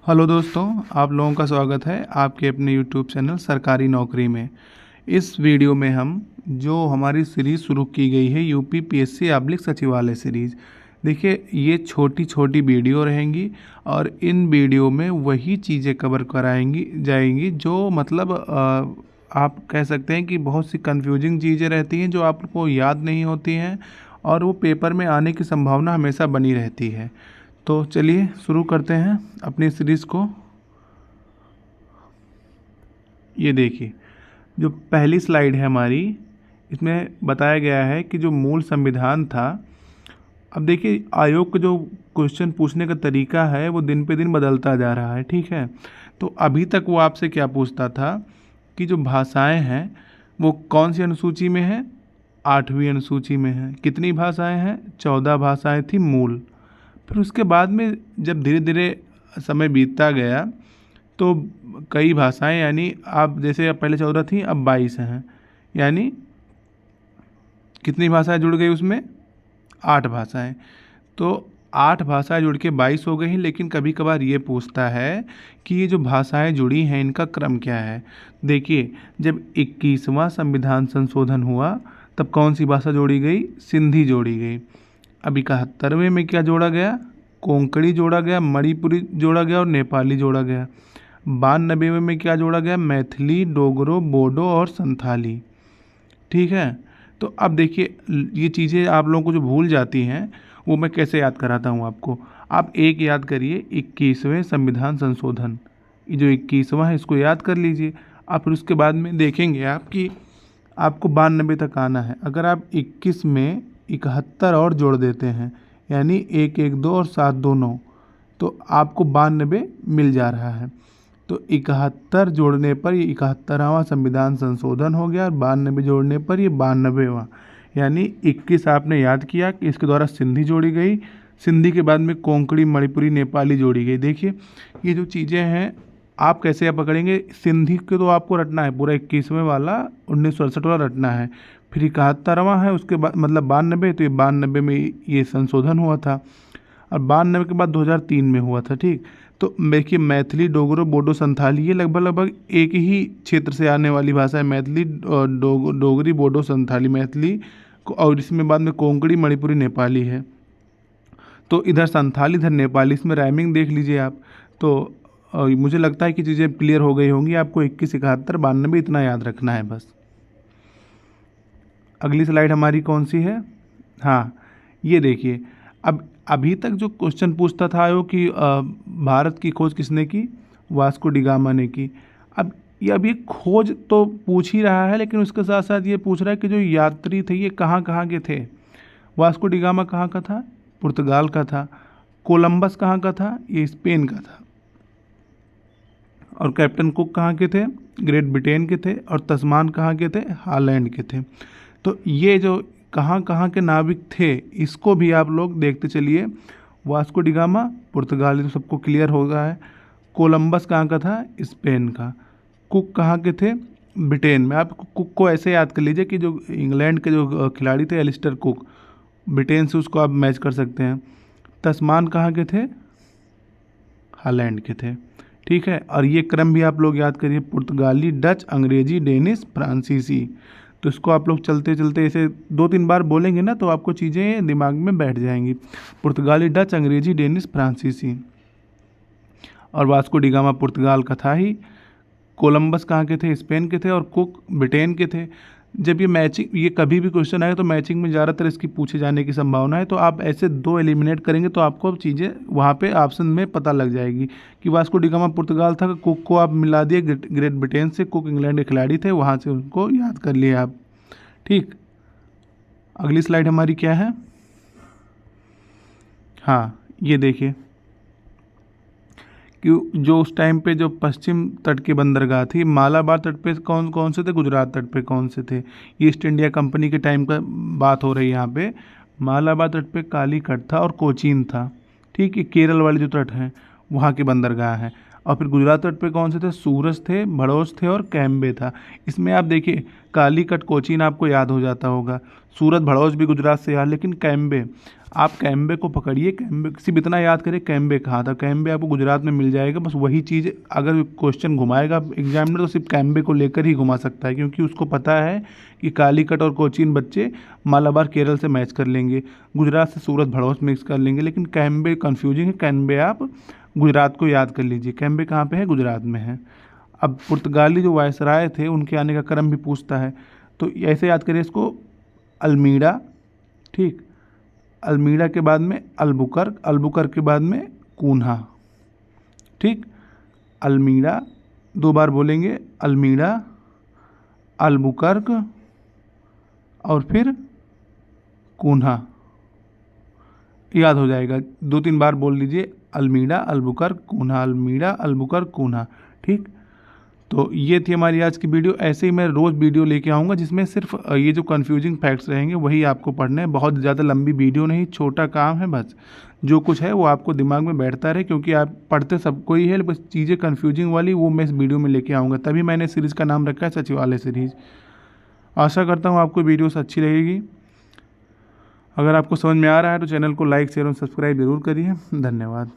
Hello दोस्तों, आप लोगों का स्वागत है आपके अपने यूट्यूब चैनल सरकारी नौकरी में। इस वीडियो में हम जो हमारी सीरीज़ शुरू की गई है यूपी पीएससी आबलिक सचिवालय सीरीज़, देखिए ये छोटी छोटी वीडियो रहेंगी और इन वीडियो में वही चीज़ें कवर कराएंगी जाएंगी जो मतलब आप कह सकते हैं कि बहुत सी कंफ्यूजिंग चीज़ें रहती हैं जो आपको याद नहीं होती हैं और वो पेपर में आने की संभावना हमेशा बनी रहती है। तो चलिए शुरू करते हैं अपनी सीरीज़ को। ये देखिए, जो पहली स्लाइड है हमारी, इसमें बताया गया है कि जो मूल संविधान था। अब देखिए, आयोग का जो क्वेश्चन पूछने का तरीका है वो दिन पे दिन बदलता जा रहा है, ठीक है। तो अभी तक वो आपसे क्या पूछता था कि जो भाषाएं हैं वो कौन सी अनुसूची में है, 8वीं अनुसूची में है। कितनी भाषाएं हैं, 14 भाषाएं थी मूल। फिर उसके बाद में जब धीरे धीरे समय बीतता गया तो कई भाषाएं, यानी आप जैसे अब पहले 14 थी, अब 22 हैं। यानी कितनी भाषाएं जुड़ गई उसमें, 8 भाषाएं। तो 8 भाषाएं जुड़ के 22 हो गई हैं। लेकिन कभी कभार ये पूछता है कि ये जो भाषाएं जुड़ी हैं इनका क्रम क्या है। देखिए, जब 21वां संविधान संशोधन हुआ तब कौन सी भाषा जोड़ी गई, सिंधी जोड़ी गई। अब 71वें में क्या जोड़ा गया, कोंकणी जोड़ा गया, मणिपुरी जोड़ा गया और नेपाली जोड़ा गया। 92वें में क्या जोड़ा गया, मैथिली, डोगरो, बोडो और संथाली, ठीक है। तो अब देखिए, ये चीज़ें आप लोगों को जो भूल जाती हैं वो मैं कैसे याद कराता हूँ आपको। आप एक याद करिए, 21वें संविधान संशोधन, ये जो 21वां है इसको याद कर लीजिए। आप फिर उसके बाद में देखेंगे आप कि आपको 92 तक आना है। अगर आप 21 में 71 और जोड़ देते हैं, यानी 1 1 2 और 7 2 9, तो आपको 92 मिल जा रहा है। तो 71 जोड़ने पर ये 71वां संविधान संशोधन हो गया और 92 जोड़ने पर ये 92वां। यानी 21 आपने याद किया कि इसके द्वारा सिंधी जोड़ी गई, सिंधी के बाद में कोंकणी, मणिपुरी, नेपाली जोड़ी गई। देखिए, ये जो चीज़ें हैं आप कैसे पकड़ेंगे। सिंधी के तो आपको रटना है पूरा, 21वें वाला 1968 वाला रटना है। फिर 71वां है, उसके बाद मतलब 92, तो ये 92 में ये संशोधन हुआ था और 92 के बाद 2003 में हुआ था, ठीक। तो देखिए, मैथिली, डोगरो, बोडो, संथाली, ये लगभग लगभग एक ही क्षेत्र से आने वाली भाषा है। मैथिली, डोगरी, बोडो, संथाली, मैथिली और इसमें बाद में कोंकणी, मणिपुरी, नेपाली है। तो इधर संथाली, इधर नेपाली, इसमें राइमिंग देख लीजिए आप। तो मुझे लगता है कि चीज़ें क्लियर हो गई होंगी। आपको 21, 71, 92 इतना याद रखना है बस। अगली स्लाइड हमारी कौन सी है, हाँ ये देखिए। अब अभी तक जो क्वेश्चन पूछता था आयोग कि भारत की खोज किसने की, वास्को डी गामा ने की। अब ये खोज तो पूछ ही रहा है, लेकिन उसके साथ साथ ये पूछ रहा है कि जो यात्री थे ये कहाँ कहाँ के थे। वास्को डी गामा कहाँ का था, पुर्तगाल का था। कोलंबस कहाँ का था, ये स्पेन का था। और कैप्टन कुक कहाँ के थे, ग्रेट ब्रिटेन के थे। और तस्मान कहाँ के थे, हॉलैंड के थे। तो ये जो कहाँ कहाँ के नाविक थे इसको भी आप लोग देखते चलिए। वास्को डी गामा पुर्तगाल, तो सबको क्लियर हो गया है। कोलंबस कहाँ का था, स्पेन का। कुक कहाँ के थे, ब्रिटेन में। आप कुक को ऐसे याद कर लीजिए कि जो इंग्लैंड के जो खिलाड़ी थे एलिस्टर कुक, ब्रिटेन से उसको आप मैच कर सकते हैं। तस्मान कहाँ के थे, हॉलैंड के थे, ठीक है। और ये क्रम भी आप लोग याद करिए, पुर्तगाली, डच, अंग्रेजी, डेनिश, फ्रांसीसी। तो इसको आप लोग चलते चलते ऐसे 2-3 बार बोलेंगे ना तो आपको चीज़ें दिमाग में बैठ जाएंगी। पुर्तगाली, डच, अंग्रेजी, डेनिश, फ्रांसीसी। और वास्को डी गामा पुर्तगाल का था ही। कोलंबस कहाँ के थे, स्पेन के थे। और कुक ब्रिटेन के थे। जब ये मैचिंग, ये कभी भी क्वेश्चन आए तो मैचिंग में ज़्यादातर इसकी पूछे जाने की संभावना है। तो आप ऐसे 2 एलिमिनेट करेंगे तो आपको चीज़ें वहाँ पे ऑप्शन में पता लग जाएगी कि वास्को डी गामा पुर्तगाल था, कुक को आप मिला दिए ग्रेट ब्रिटेन से। कुक इंग्लैंड के खिलाड़ी थे, वहाँ से उनको याद कर लिए आप, ठीक। अगली स्लाइड हमारी क्या है, हाँ ये देखिए कि जो उस टाइम पे जो पश्चिम तट की बंदरगाह थी, मालाबार तट पे कौन कौन से थे, गुजरात तट पे कौन से थे। ईस्ट इंडिया कंपनी के टाइम का बात हो रही है यहाँ पे। मालाबार तट पे कालीकट था और कोचीन था, ठीक। ये केरल वाले जो तट हैं वहाँ की बंदरगाह है। और फिर गुजरात तट पे कौन से थे, सूरज थे, भड़ोस थे और कैम्बे था। इसमें आप देखिए कालीकट कोचीन आपको याद हो जाता होगा, सूरत भड़ोस भी गुजरात से याद, लेकिन कैम्बे, आप कैम्बे को पकड़िए, कैम्बे सिर्फ इतना याद करें कैम्बे कहाँ था, कैम्बे आपको गुजरात में मिल जाएगा। बस वही चीज़ अगर क्वेश्चन घुमाएगा एग्जामिनर तो सिर्फ कैम्बे को लेकर ही घुमा सकता है, क्योंकि उसको पता है कि कालीकट और कोचीन बच्चे मालाबार केरल से मैच कर लेंगे, गुजरात से सूरत भड़ोस मिक्स कर लेंगे, लेकिन कैम्बे कन्फ्यूजिंग है। कैम्बे आप गुजरात को याद कर लीजिए, कैम्बे कहाँ पे है, गुजरात में है। अब पुर्तगाली जो वायसराय थे उनके आने का क्रम भी पूछता है, तो ऐसे याद करिए इसको, अल्मीड़ा, ठीक, अल्मीड़ा के बाद में अल्बुकर्क, अल्बुकर्क के बाद में कून्हा, ठीक, अल्मीड़ा, 2 बार बोलेंगे, अल्मीड़ा, अल्बुकर्क और फिर कून्हा, याद हो जाएगा, 2-3 बार बोल लीजिए, अल्मीड़ा, अल्बुकर्क, कून्हा, अल्मीड़ा, अल्बुकर्क, कून्हा, ठीक। तो ये थी हमारी आज की वीडियो। ऐसे ही मैं रोज़ वीडियो लेके आऊँगा जिसमें सिर्फ ये जो कन्फ्यूजिंग फैक्ट्स रहेंगे वही आपको पढ़ने हैं। बहुत ज़्यादा लंबी वीडियो नहीं, छोटा काम है, बस जो कुछ है वो आपको दिमाग में बैठता रहे, क्योंकि आप पढ़ते सबको ही है, बस चीज़ें कन्फ्यूजिंग वाली वो मैं इस वीडियो में लेके आऊँगा। तभी मैंने सीरीज़ का नाम रखा है सचिवालय सीरीज़। आशा करता हूँ आपको वीडियोस अच्छी लगेगी। अगर आपको समझ में आ रहा है तो चैनल को लाइक, शेयर और सब्सक्राइब जरूर करिए। धन्यवाद।